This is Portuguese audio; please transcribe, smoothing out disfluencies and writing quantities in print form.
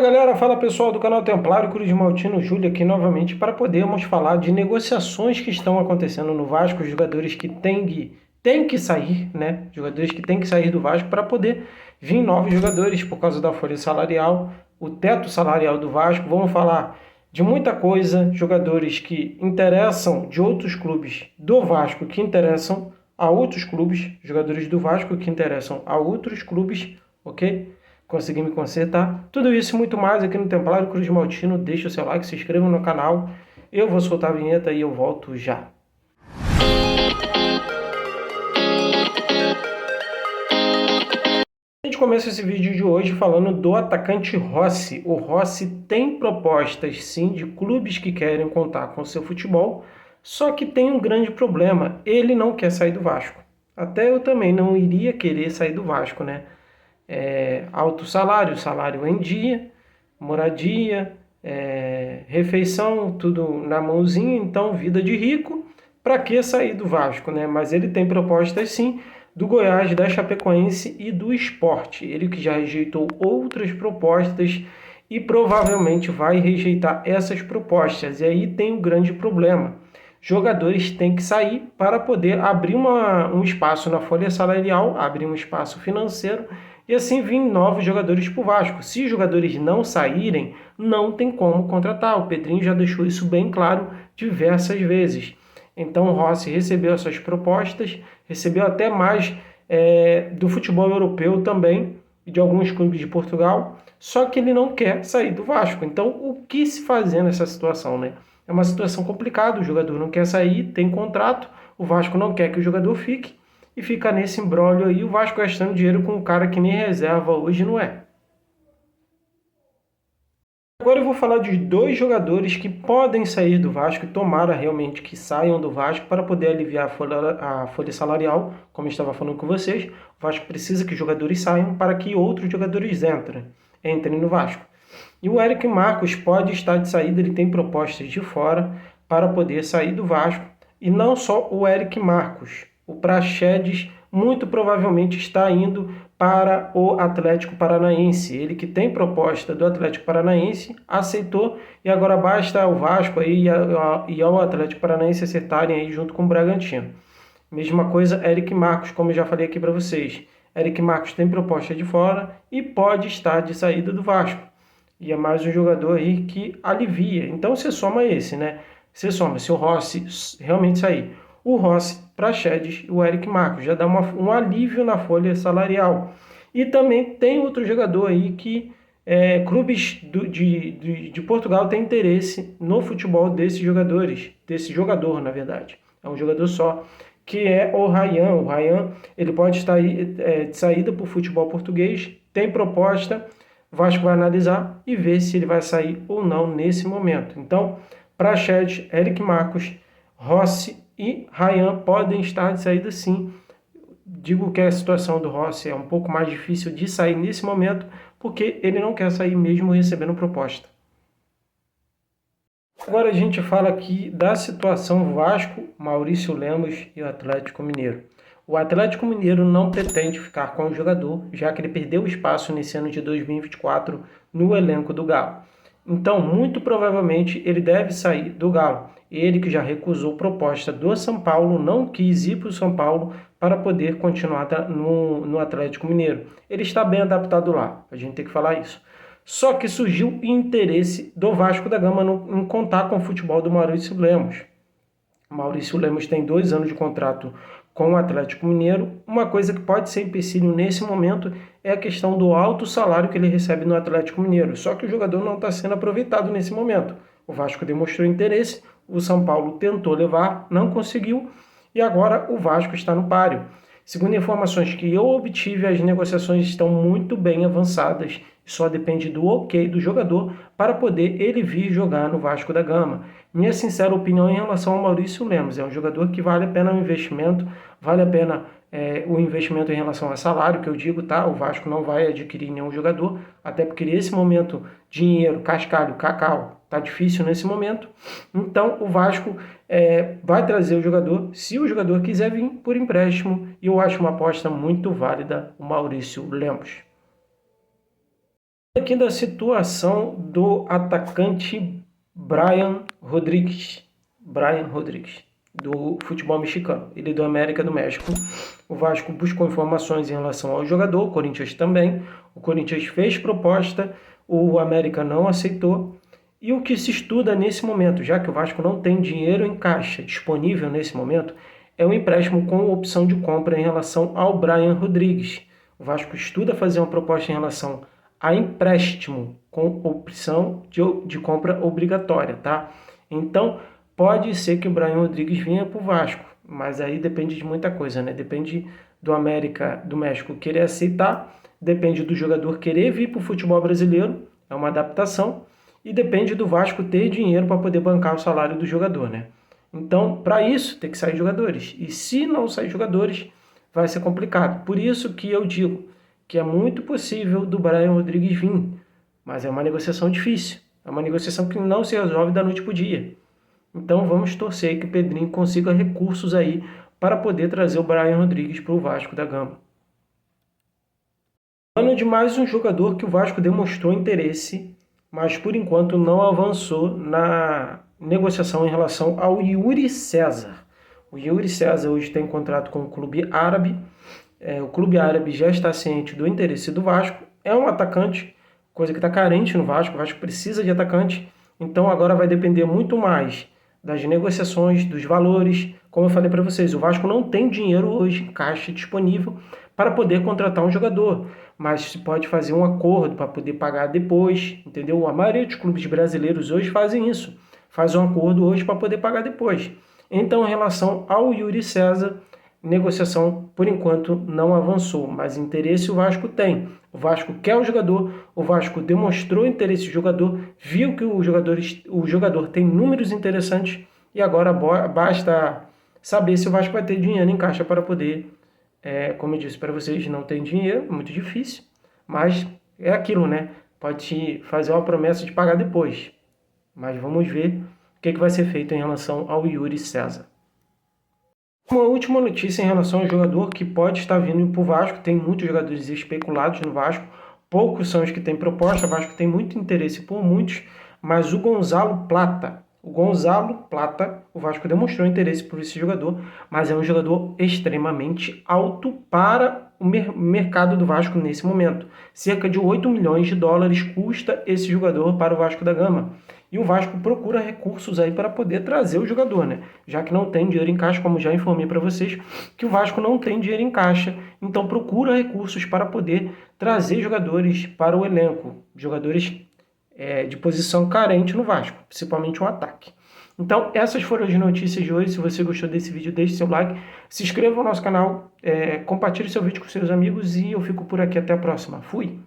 Fala galera, fala pessoal do canal Templário, Cruz Maltino Júlio aqui novamente para podermos falar de negociações que estão acontecendo no Vasco, jogadores que têm que sair, né? Jogadores que têm que sair do Vasco para poder vir novos jogadores por causa da folha salarial, o teto salarial do Vasco. Vamos falar de muita coisa, jogadores que interessam de outros clubes do Vasco, que interessam a outros clubes, jogadores do Vasco que interessam a outros clubes, ok? Consegui me consertar. Tudo isso e muito mais aqui no Templário Cruz Maltino. Deixa o seu like, se inscreva no canal. Eu vou soltar a vinheta e eu volto já. A gente começa esse vídeo de hoje falando do atacante Rossi. O Rossi tem propostas, sim, de clubes que querem contar com o seu futebol, só que tem um grande problema. Ele não quer sair do Vasco. Até eu também não iria querer sair do Vasco, né? Alto salário, salário em dia, moradia, refeição, tudo na mãozinha, então vida de rico, para que sair do Vasco, né? Mas ele tem propostas sim, do Goiás, da Chapecoense e do Sport. Ele que já rejeitou outras propostas e provavelmente vai rejeitar essas propostas. E aí tem um grande problema. Jogadores têm que sair para poder abrir um espaço na folha salarial, abrir um espaço financeiro e assim vir novos jogadores para o Vasco. Se os jogadores não saírem, não tem como contratar. O Pedrinho já deixou isso bem claro diversas vezes. Então o Rossi recebeu essas propostas, recebeu até mais do futebol europeu também, e de alguns clubes de Portugal, só que ele não quer sair do Vasco. Então o que se fazer nessa situação, né? É uma situação complicada, o jogador não quer sair, tem contrato, o Vasco não quer que o jogador fique, e fica nesse imbróglio aí, o Vasco gastando dinheiro com um cara que nem reserva hoje não é. Agora eu vou falar de dois jogadores que podem sair do Vasco, e tomara realmente que saiam do Vasco para poder aliviar a folha salarial, como eu estava falando com vocês. O Vasco precisa que jogadores saiam para que outros jogadores entrem no Vasco. E o Eric Marcos pode estar de saída, ele tem propostas de fora para poder sair do Vasco. E não só o Eric Marcos, o Praxedes muito provavelmente está indo para o Atlético Paranaense. Ele que tem proposta do Atlético Paranaense, aceitou e agora basta o Vasco aí e ao Atlético Paranaense acertarem aí junto com o Bragantino. Mesma coisa, Eric Marcos, como eu já falei aqui para vocês. Eric Marcos tem proposta de fora e pode estar de saída do Vasco. E é mais um jogador aí que alivia. Então você soma esse, né? Você soma, se o Rossi realmente sair, o Rossi, Praxedes e o Eric Marcos, já dá um alívio na folha salarial. E também tem outro jogador aí que clubes de Portugal têm interesse no futebol desses jogadores, desse jogador, na verdade. É um jogador só, que é o Ryan. O Ryan, ele pode estar aí, de saída para o futebol português, tem proposta, o Vasco vai analisar e ver se ele vai sair ou não nesse momento. Então, Praxedes, Eric Marcos, Rossi e Ryan podem estar de saída sim. Digo que a situação do Rossi é um pouco mais difícil de sair nesse momento, porque ele não quer sair mesmo recebendo proposta. Agora a gente fala aqui da situação Vasco, Maurício Lemos e o Atlético Mineiro. O Atlético Mineiro não pretende ficar com o jogador, já que ele perdeu espaço nesse ano de 2024 no elenco do Galo. Então, muito provavelmente, ele deve sair do Galo. Ele que já recusou proposta do São Paulo, não quis ir para o São Paulo para poder continuar no Atlético Mineiro. Ele está bem adaptado lá, a gente tem que falar isso. Só que surgiu interesse do Vasco da Gama em contar com o futebol do Maurício Lemos. Maurício Lemos tem 2 anos de contrato com o Atlético Mineiro. Uma coisa que pode ser empecilho nesse momento é a questão do alto salário que ele recebe no Atlético Mineiro. Só que o jogador não está sendo aproveitado nesse momento. O Vasco demonstrou interesse, o São Paulo tentou levar, não conseguiu, e agora o Vasco está no páreo. Segundo informações que eu obtive, as negociações estão muito bem avançadas. Só depende do ok do jogador para poder ele vir jogar no Vasco da Gama. Minha sincera opinião em relação ao Maurício Lemos, é um jogador que vale a pena o investimento, vale a pena o investimento em relação a salário, que eu digo, tá? O Vasco não vai adquirir nenhum jogador, até porque nesse momento dinheiro, cascalho, cacau, tá difícil nesse momento. Então o Vasco vai trazer o jogador, se o jogador quiser vir por empréstimo, e eu acho uma aposta muito válida o Maurício Lemos. Aqui da situação do atacante Brian Rodrigues, do futebol mexicano, ele é do América do México. O Vasco buscou informações em relação ao jogador, o Corinthians também. O Corinthians fez proposta, o América não aceitou. E o que se estuda nesse momento, já que o Vasco não tem dinheiro em caixa disponível nesse momento, é um empréstimo com opção de compra em relação ao Brian Rodrigues. O Vasco estuda fazer uma proposta em relação a empréstimo com opção de compra obrigatória, tá? Então, pode ser que o Brian Rodrigues venha para o Vasco, mas aí depende de muita coisa, né? Depende do América do México querer aceitar, depende do jogador querer vir para o futebol brasileiro, é uma adaptação, e depende do Vasco ter dinheiro para poder bancar o salário do jogador, né? Então, para isso, tem que sair jogadores. E se não sair jogadores, vai ser complicado. Por isso que eu digo que é muito possível do Brian Rodrigues vir, mas é uma negociação difícil. É uma negociação que não se resolve da noite para o dia. Então vamos torcer que o Pedrinho consiga recursos aí para poder trazer o Brian Rodrigues para o Vasco da Gama. Falando de mais um jogador que o Vasco demonstrou interesse, mas por enquanto não avançou na negociação em relação ao Yuri César. O Yuri César hoje tem contrato com o clube árabe. O clube árabe já está ciente do interesse do Vasco. É um atacante, coisa que está carente no Vasco. O Vasco precisa de atacante. Então agora vai depender muito mais das negociações, dos valores. Como eu falei para vocês, o Vasco não tem dinheiro hoje em caixa disponível para poder contratar um jogador, mas se pode fazer um acordo para poder pagar depois, entendeu? A maioria dos clubes brasileiros hoje fazem isso, faz um acordo hoje para poder pagar depois. Então, em relação ao Yuri César, negociação por enquanto não avançou, mas interesse o Vasco tem. O Vasco quer o jogador, o Vasco demonstrou interesse do jogador, viu que o jogador tem números interessantes e agora basta saber se o Vasco vai ter dinheiro em caixa para poder, como eu disse para vocês, não tem dinheiro, é muito difícil, mas é aquilo, né? Pode fazer uma promessa de pagar depois, mas vamos ver o que vai ser feito em relação ao Yuri César. Uma última notícia em relação ao jogador que pode estar vindo para o Vasco. Tem muitos jogadores especulados no Vasco, poucos são os que têm proposta. O Vasco tem muito interesse por muitos, mas o Gonzalo Plata, o Vasco demonstrou interesse por esse jogador, mas é um jogador extremamente alto para o mercado do Vasco nesse momento. Cerca de 8 milhões de dólares custa esse jogador para o Vasco da Gama. E o Vasco procura recursos aí para poder trazer o jogador, né? Já que não tem dinheiro em caixa, como já informei para vocês, que o Vasco não tem dinheiro em caixa, então procura recursos para poder trazer jogadores para o elenco, jogadores de posição carente no Vasco, principalmente um ataque. Então, essas foram as notícias de hoje. Se você gostou desse vídeo, deixe seu like, se inscreva no nosso canal, compartilhe seu vídeo com seus amigos e eu fico por aqui. Até a próxima. Fui!